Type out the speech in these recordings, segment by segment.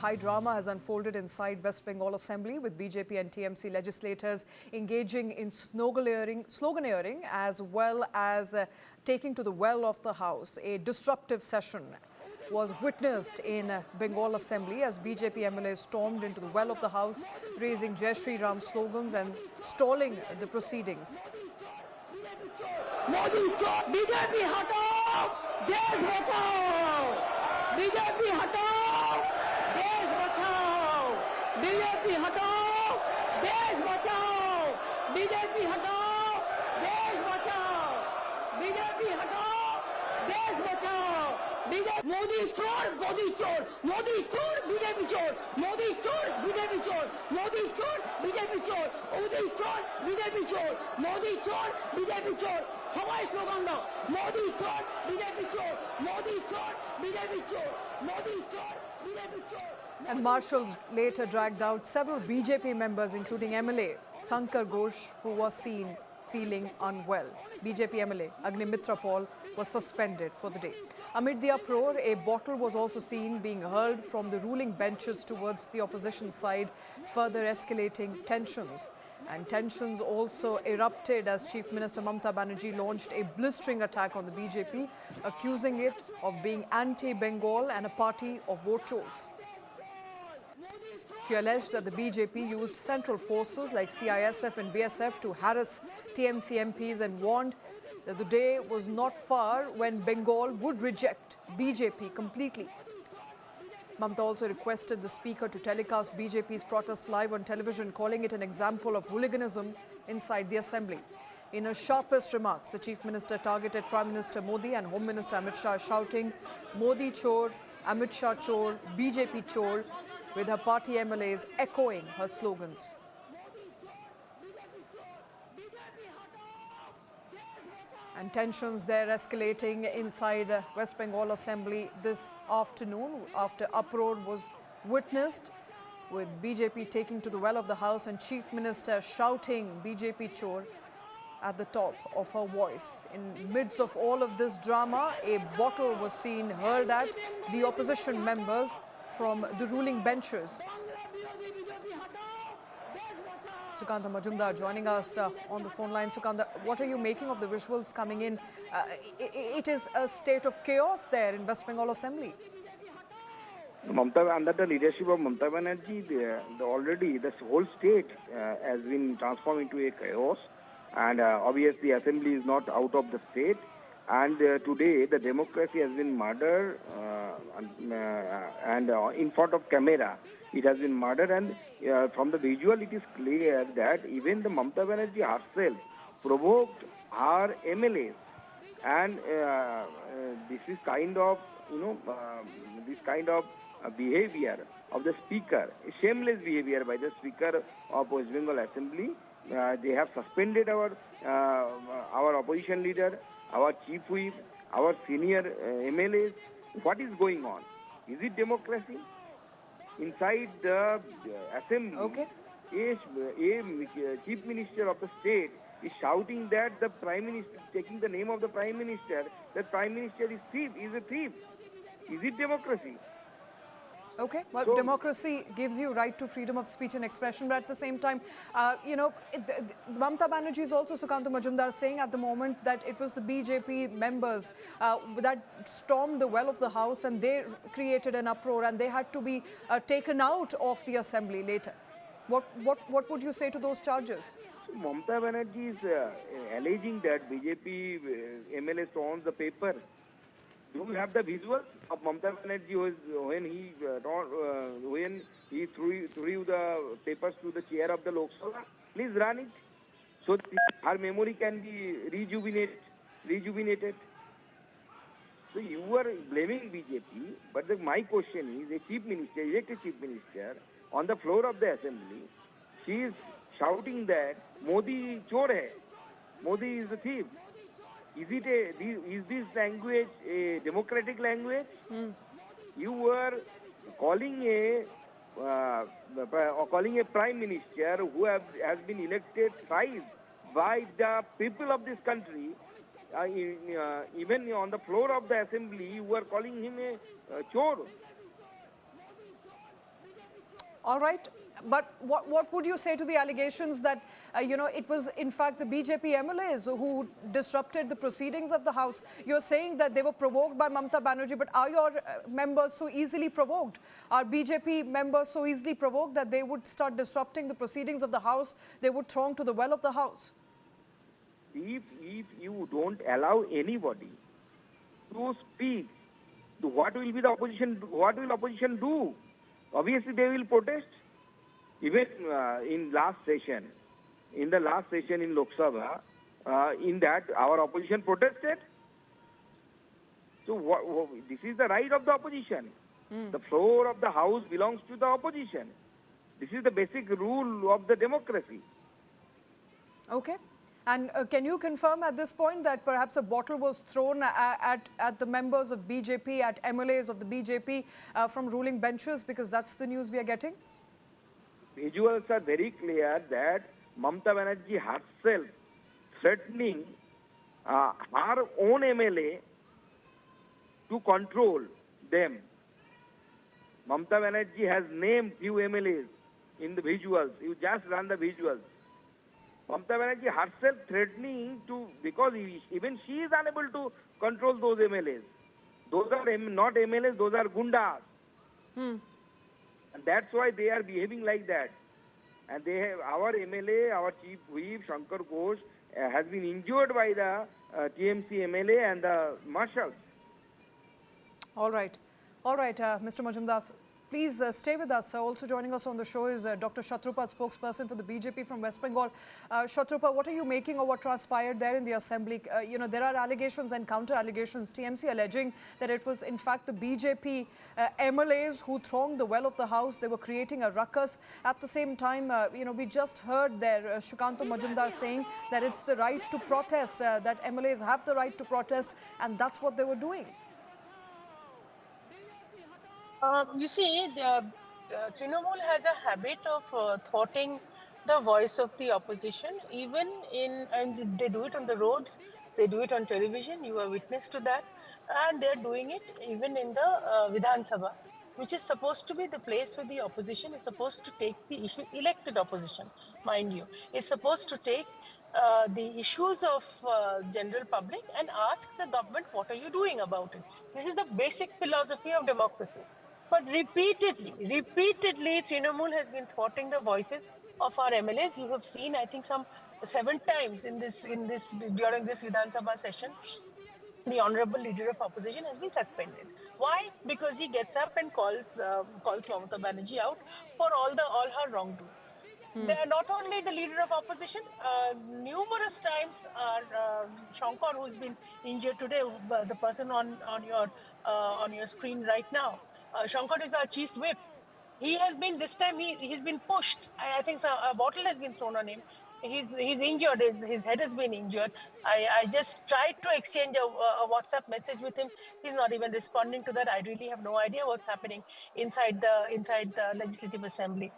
high drama has unfolded inside West Bengal Assembly, with BJP and TMC legislators engaging in sloganeering as well as taking to the well of the House. A disruptive session was witnessed in Bengal Assembly as BJP MLAs stormed into the well of the House, raising Shri Ram slogans and stalling the proceedings. BJP हटाओ, देश बचाओ, BJP हटाओ, देश बचाओ, BJP हटाओ, देश बचाओ, BJP हटाओ, देश बचाओ, BJP हटाओ, देश बचाओ, BJP मोदी चोर, मोदी चोर, मोदी चोर, BJP चोर, मोदी चोर, BJP चोर, मोदी चोर, BJP चोर, मोदी चोर, BJP चोर, मोदी चोर, BJP चोर, সবাই স্লোগান দাও মোদি চোর বিজেপি চোর মোদি চোর বিজেপি চোর মোদি চোর বিজেপি চোর. And Marshals later dragged out several BJP members, including MLA Sankar Ghosh, who was seen feeling unwell. BJP MLA Agnimitra Paul was suspended for the day. Amid the uproar, a bottle was also seen being hurled from the ruling benches towards the opposition side, further escalating tensions. And tensions also erupted as Chief Minister Mamata Banerjee launched a blistering attack on the BJP, accusing it of being anti-Bengal and a party of vote chors. She alleged that the BJP used central forces like CISF and BSF to harass TMC MPs and warned that the day was not far when Bengal would reject BJP completely. Mamata also requested the speaker to telecast BJP's protest live on television, calling it an example of hooliganism inside the assembly. In her sharpest remarks, the Chief Minister targeted Prime Minister Modi and Home Minister Amit Shah, shouting, "Modi chor, Amit Shah chor, BJP chor," with her party MLAs echoing her slogans. And tensions there escalating inside West Bengal Assembly this afternoon after uproar was witnessed, with BJP taking to the well of the House and Chief Minister shouting BJP chor at the top of her voice. In midst of all of this drama, a bottle was seen hurled at the opposition members from the ruling benches. Sukanta Majumdar joining us on the phone line. Sukanta, what are you making of the visuals coming in? It is a state of chaos there in West Bengal Assembly. Under the leadership of Mamata Banerjee, already the whole state has been transformed into a chaos, and obviously Assembly is not out of the state. And today the democracy has been murdered, and in front of camera it has been murdered. And from the visual it is clear that even the Mamata Banerjee herself provoked her MLAs, and this is kind of behavior of the speaker, shameless behavior by the speaker of West Bengal Assembly. They have suspended our opposition leader, our chief whip, our senior MLAs. What is going on? Is it democracy? Inside the assembly, Okay. a chief minister of the state is shouting that the prime minister, taking the name of the prime minister, that prime minister is a thief. Is it democracy? Okay, well, So, democracy gives you right to freedom of speech and expression, but at the same time, Mamata Banerjee is also, Sukanta Majumdar, saying at the moment that it was the BJP members that stormed the well of the House and they created an uproar and they had to be taken out of the assembly later. What would you say to those charges? Mamata Banerjee is alleging that BJP MLA stormed the paper. Do you have the visuals of Mamata Banerjee when he threw the papers to the chair of the Lok Sabha? Please run it so that her memory can be rejuvenated. So you are blaming BJP, but my question is, a chief minister, elected chief minister, on the floor of the assembly, she is shouting that Modi chor hai, Modi is a thief. Is this language a democratic language? You were calling a prime minister who has been elected thrice by the people of this country. Even on the floor of the assembly, you were calling him a chor. All right. But what would you say to the allegations that, it was in fact the BJP MLAs who disrupted the proceedings of the House? You're saying that they were provoked by Mamata Banerjee, but are your members so easily provoked? Are BJP members so easily provoked that they would start disrupting the proceedings of the House? They would throng to the well of the House? If you don't allow anybody to speak, what will be the opposition? What will opposition do? Obviously, they will protest. Even in the last session in Lok Sabha, in that our opposition protested. So this is the right of the opposition. The floor of the House belongs to the opposition. This is the basic rule of the democracy. Okay. And can you confirm at this point that perhaps a bottle was thrown at the members of BJP, at MLAs of the BJP from ruling benches? Because that's the news we are getting. Visuals are very clear that Mamata Banerjee herself threatening her own MLA to control them. Mamata Banerjee has named few MLAs in the visuals. You just run the visuals. Mamata Banerjee herself threatening to, because even she is unable to control those MLAs. Those are not MLAs, those are gundas. And that's why they are behaving like that. And they have, our MLA, our chief whip, Sankar Ghosh, has been injured by the TMC MLA and the Marshals. All right. All right, Mr. Majumdar, please stay with us. Also joining us on the show is Dr. Shatrupal, spokesperson for the BJP from West Bengal. Shatrupal, what are you making of what transpired there in the assembly? There are allegations and counter-allegations. TMC alleging that it was in fact the BJP MLAs who thronged the well of the House. They were creating a ruckus. At the same time, we just heard there Shukanto Majumdar saying that it's the right to protest, that MLAs have the right to protest, and that's what they were doing. You see, Trinamool has a habit of thwarting the voice of the opposition, and they do it on the roads, they do it on television, you are witness to that, and they're doing it even in the Vidhan Sabha, which is supposed to be the place where the opposition is supposed to take the issue, elected opposition, mind you, is supposed to take the issues of general public and ask the government, what are you doing about it? This is the basic philosophy of democracy. But repeatedly, Trinamool has been thwarting the voices of our MLAs. You have seen, I think, some 7 times during this Vidhan Sabha session, the honorable leader of opposition has been suspended. Why? Because he gets up and calls Mamata Banerjee out for all her wrongdoings. They are not only the leader of opposition, numerous times Shankar, who's been injured today, the person on your screen right now. Shankar is our chief whip. He has been, this time he's been pushed. I think a bottle has been thrown on him. He's injured. His head has been injured. I just tried to exchange a WhatsApp message with him. He's not even responding to that. I really have no idea what's happening inside the Legislative Assembly.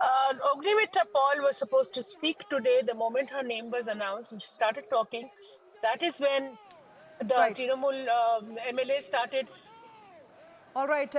Agnimitra Paul was supposed to speak today. The moment her name was announced and she started talking, that is when the Trinamool MLA started. All right,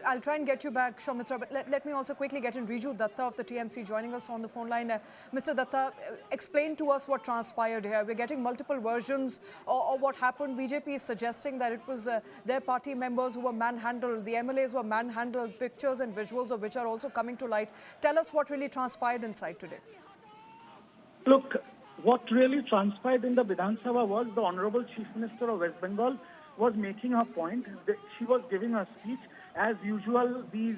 I'll try and get you back, Shaumitra, but let me also quickly get in Riju Datta of the TMC joining us on the phone line. Mr. Datta, explain to us what transpired here. We're getting multiple versions of what happened. BJP is suggesting that it was their party members who were manhandled. The MLAs were manhandled, pictures and visuals of which are also coming to light. Tell us what really transpired inside today. Look, what really transpired in the Vidhan Sabha was the Honorable Chief Minister of West Bengal was making her point. She was giving a speech. As usual, these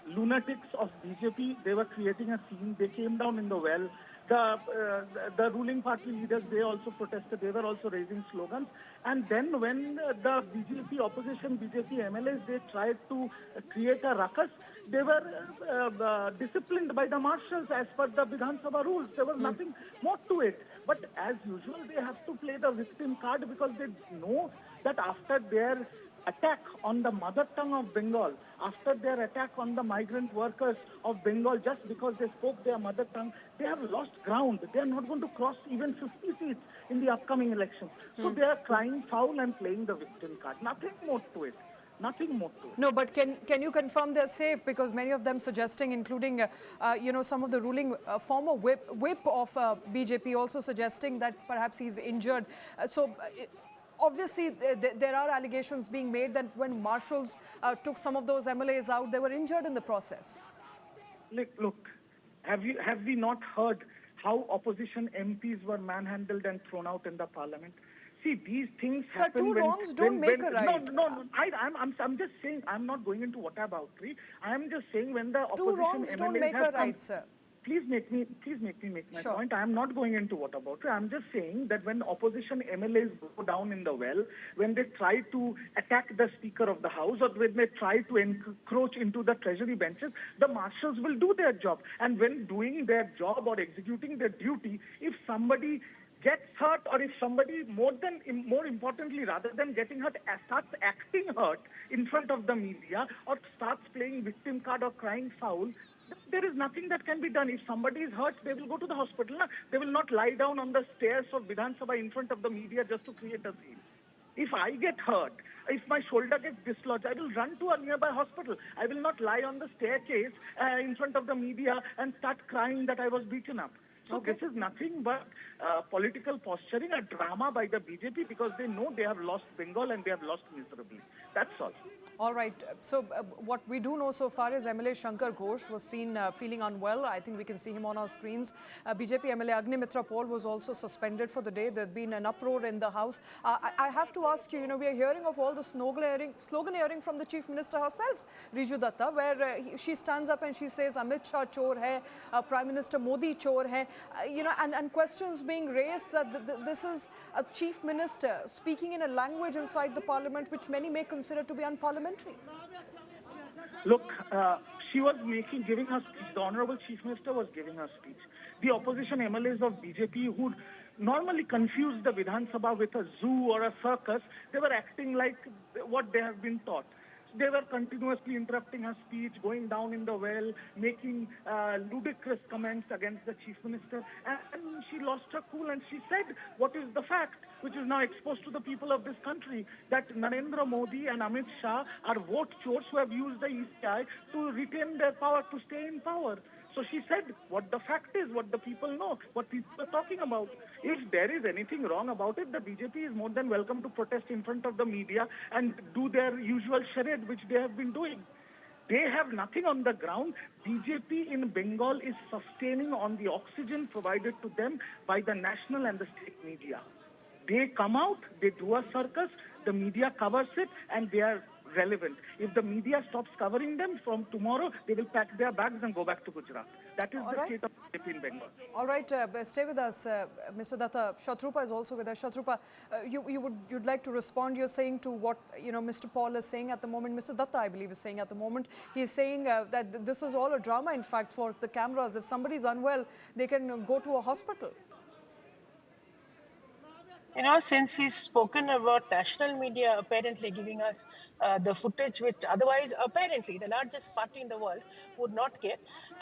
lunatics of BJP, they were creating a scene. They came down in the well. The ruling party leaders, they also protested. They were also raising slogans. And then when the BJP opposition, BJP MLAs, they tried to create a ruckus, they were disciplined by the Marshals as per the Vidhan Sabha rules. There was nothing more to it. But as usual, they have to play the victim card because they know that after their attack on the mother tongue of Bengal, after their attack on the migrant workers of Bengal, just because they spoke their mother tongue, they have lost ground. They are not going to cross even 50 seats in the upcoming elections. So they are crying foul and playing the victim card. Nothing more to it. Nothing more to it. No, but can you confirm they're safe? Because many of them suggesting, including some of the ruling former whip of BJP, also suggesting that perhaps he's injured. Obviously, there are allegations being made that when Marshals took some of those MLAs out, they were injured in the process. Look, have we not heard how opposition MPs were manhandled and thrown out in the parliament? See, these things Sir, happen two wrongs don't make a right. No. I'm just saying. I'm not going into whataboutery. I'm just saying when the opposition Two wrongs don't MLAs make have a right, sir. Please make me make my Sure. point. I am not going into whataboutery. I'm just saying that when opposition MLAs go down in the well, when they try to attack the Speaker of the House, or when they try to encroach into the Treasury benches, the Marshals will do their job. And when doing their job or executing their duty, if somebody gets hurt, or if somebody more importantly, rather than getting hurt, starts acting hurt in front of the media, or starts playing victim card or crying foul, there is nothing that can be done. If somebody is hurt, they will go to the hospital. They will not lie down on the stairs of Vidhan Sabha in front of the media just to create a scene. If I get hurt, if my shoulder gets dislodged, I will run to a nearby hospital. I will not lie on the staircase in front of the media and start crying that I was beaten up. So This is nothing but political posturing, a drama by the BJP, because they know they have lost Bengal and they have lost miserably. That's all. All right. So what we do know so far is MLA Sankar Ghosh was seen feeling unwell. I think we can see him on our screens. BJP MLA Agnimitra Paul was also suspended for the day. There's been an uproar in the House. I have to ask you, we are hearing of all the sloganeering from the Chief Minister herself, Riju Datta, where she stands up and she says, Amit Shah chor hai, Prime Minister Modi chor hai, and questions being raised that this is a Chief Minister speaking in a language inside the Parliament which many may consider to be unparliamentary. Look, she was giving her speech. The Honorable Chief Minister was giving her speech. The opposition MLAs of BJP, who normally confuse the Vidhan Sabha with a zoo or a circus, they were acting like what they have been taught. They were continuously interrupting her speech, going down in the well, making ludicrous comments against the Chief Minister. And she lost her cool and she said, what is the fact, which is now exposed to the people of this country, that Narendra Modi and Amit Shah are vote chors who have used the ECI to retain their power, to stay in power. So she said what the fact is, what the people know, what people are talking about. If there is anything wrong about it, the BJP is more than welcome to protest in front of the media and do their usual charade, which they have been doing. They have nothing on the ground. BJP in Bengal is sustaining on the oxygen provided to them by the national and the state media. They come out, they do a circus, the media covers it, and they are relevant. If the media stops covering them, from tomorrow they will pack their bags and go back to Gujarat. That is the state of BJP in Bengal. All right, stay with us, Mr. Datta. Shatrupa is also with us. Shatrupa, you'd like to respond. You're saying to what Mr. Paul is saying at the moment. Mr. Datta, I believe, is saying at the moment. He's saying that this is all a drama. In fact, for the cameras, if somebody's unwell, they can go to a hospital. Since he's spoken about national media apparently giving us the footage which otherwise apparently the largest party in the world would not get.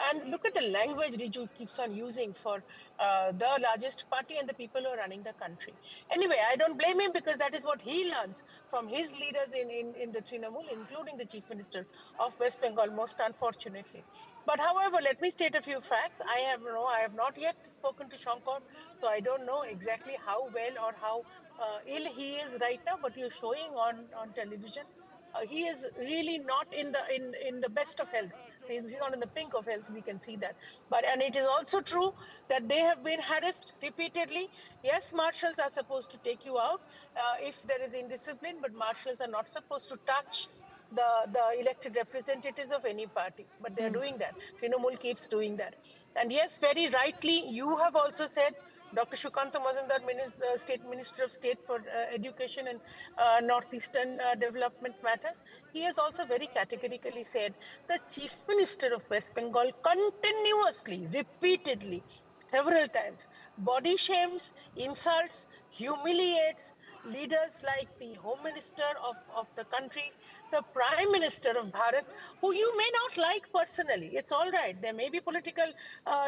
And look at the language Riju keeps on using for the largest party and the people who are running the country. Anyway, I don't blame him because that is what he learns from his leaders in the Trinamool, including the Chief Minister of West Bengal, most unfortunately. But however, let me state a few facts. I have not yet spoken to Shankar, so I don't know exactly how well or how ill he is right now, but he's showing on television. He is really not in the best of health. He's not in the pink of health, we can see that. And it is also true that they have been harassed repeatedly. Yes, marshals are supposed to take you out if there is indiscipline, but marshals are not supposed to touch the elected representatives of any party, but they're doing that. Trinamool keeps doing that. And yes, very rightly, you have also said, Dr. Shukanta Mazumdar, State Minister of State for Education and Northeastern Development Matters, he has also very categorically said the Chief Minister of West Bengal continuously, repeatedly, several times, body shames, insults, humiliates, leaders like the Home Minister of the country, the Prime Minister of Bharat, who you may not like personally. It's all right. There may be political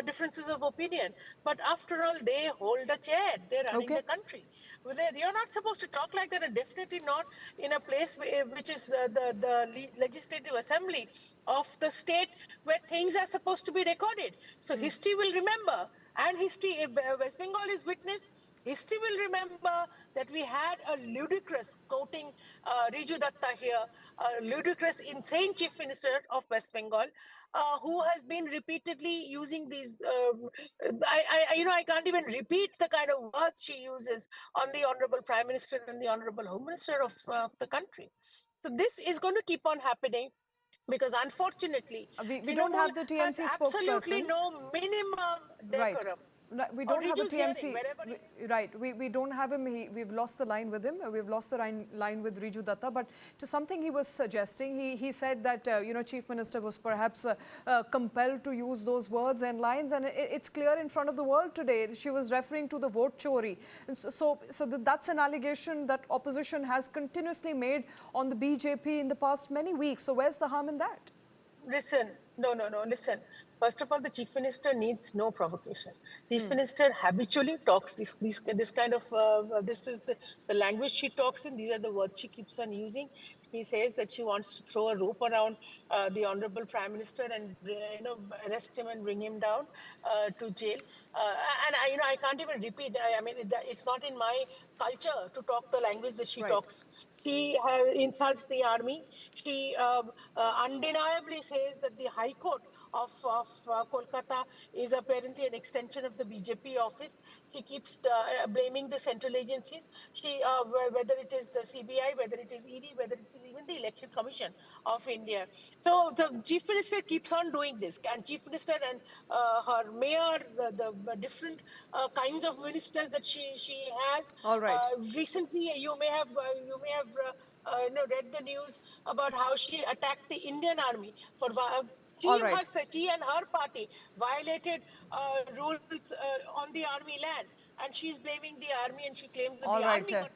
differences of opinion, but after all, they hold a chair. They're running Okay. the country. You're not supposed to talk like that, and definitely not in a place which is the legislative assembly of the state where things are supposed to be recorded. So history will remember, and history, if West Bengal is witness, history will remember that we had a ludicrous quoting Riju Datta here, a ludicrous, insane chief minister of West Bengal, who has been repeatedly using these. I can't even repeat the kind of words she uses on the honorable Prime Minister and the honorable Home Minister of the country. So this is going to keep on happening because unfortunately, We don't Trinamool have the has TMC absolutely spokesperson. no minimum Right. decorum. We Or don't have a Riju's hearing, TMC. wherever Right. We don't have him. We've lost the line with him. We've lost the line with Riju Datta. But to something he was suggesting, he said that, Chief Minister was perhaps compelled to use those words and lines. And it's clear in front of the world today. She was referring to the vote chori. And that's an allegation that opposition has continuously made on the BJP in the past many weeks. So where's the harm in that? listen, no, listen. First of all, the chief minister needs no provocation. Chief minister habitually talks this kind of this is the language she talks in. These are the words she keeps on using. She says that she wants to throw a rope around the honorable prime minister and arrest him and bring him down to jail. And I can't even repeat. I mean, it's not in my culture to talk the language that she Right. talks. She insults the army. She undeniably says that the High Court of Kolkata is apparently an extension of the BJP office. She keeps blaming the central agencies. Whether it is the CBI, whether it is ED, whether it is even the Election Commission of India. So the chief minister keeps on doing this, and chief minister and her mayor, the different kinds of ministers that she has. All right. Recently, read the news about how she attacked the Indian army for All right. she and her party violated rules on the army land, and she's blaming the army, and she claims that the All right. army got